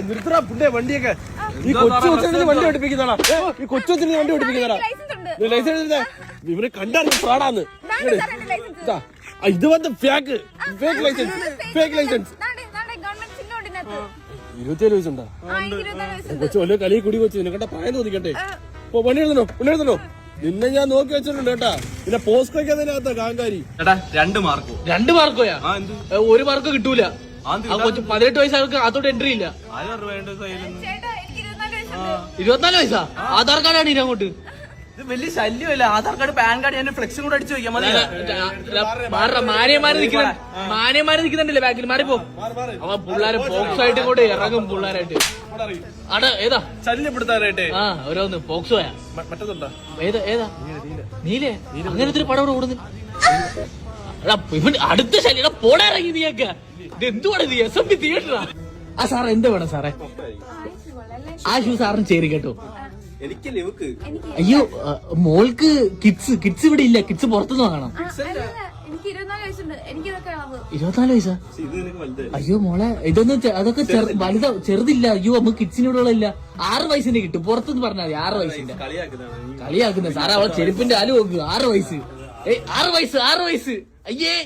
നിർത്തടാ പുണ്ടെ വണ്ടിയൊക്കെ. ഈ കൊച്ചു കൊച്ചു വണ്ടി ഓടിപ്പിക്കുന്നതാണോ? ഈ കൊച്ചു കൊച്ചു വണ്ടി ഓടിപ്പിക്കുന്നതാ? ലൈസൻസ് ഇവരെ കണ്ടറിഞ്ഞു ഫ്രോഡാന്ന്. ഇത് വന്ന് ഫേക്ക് ലൈസൻസ്. 27 വയസ്സുണ്ടോ കൊച്ചു? വല്ല കളി കൂടി കൊച്ചു നിനക്കണ്ട പ്രായം തോന്നിക്കട്ടെ. പണി എഴുതണോ? നിന്നെ ഞാൻ നോക്കി വെച്ചിട്ടുണ്ട് കേട്ടാ. പിന്നെ പോസ്കോയ്ക്ക് അതിനകത്താ കാങ്കാരി. 2 മാർക്കോ? 2 മാർക്കോയാ? 1 മാർക്ക് കിട്ടൂല. കൊച്ചു 18 വയസ്സാൾക്ക് അതോട്ട് എൻട്രി ഇല്ല. 24 വയസ്സാ? ആധാർ കാർഡാണ് ഇനി അങ്ങോട്ട്. ഇത് വലിയ ശല്യമല്ല. ആധാർ കാർഡ്, പാൻ കാർഡ്, ഞാൻ ഫ്ലെക്സും കൂടെ അടിച്ചു വെക്കാം. മാന്യമാര് നിൽക്കുന്നുണ്ടല്ലേ ബാക്കിൽ? മാറിപ്പോ. അവൻ പിള്ളേരെ പോക്സോ ആയിട്ട് കൂടെ ഇറങ്ങും പിള്ളേരായിട്ട്. അവിടെ ഏതാ ശല്യപ്പെടുത്താനായിട്ട്? ഓരോന്ന് പോക്സോയാ. മറ്റേതുണ്ടോ? ഏതാ നീലേ? അങ്ങനത്തെ ഒരു പടം ഓടുന്നു. ഇവൻ അടുത്ത ശല്യം പോടാ ഇറങ്ങി നീയൊക്കെ. ഇത് എന്തുവാണ് ഇത്? SMB തിയേറ്ററാ? ആ സാറേ എന്ത് വേണം സാറേ? ആ ഷൂ സാറിന് ചേരി കേട്ടോ. അയ്യോ മോൾക്ക് കിഡ്സ് ഇവിടെ ഇല്ല. കിഡ്സ് പുറത്തുനിന്ന് വാങ്ങണം. 24 വയസ്സാ? അയ്യോ മോളെ ഇതൊന്നും അതൊക്കെ ചെറുതില്ല. അയ്യോ നമുക്ക് കിഡ്സിന് ഇവിടെ ഇല്ല. 6 വയസ്സിന് കിട്ടും. പുറത്തുനിന്ന് പറഞ്ഞാൽ മതി. 6 വയസ്സിന്റെ കളിയാക്കുന്ന സാറേ. അവളെ ചെരുപ്പിന്റെ ആല് നോക്ക്. 6 വയസ്സ്. 6 വയസ്സ്. അയ്യേ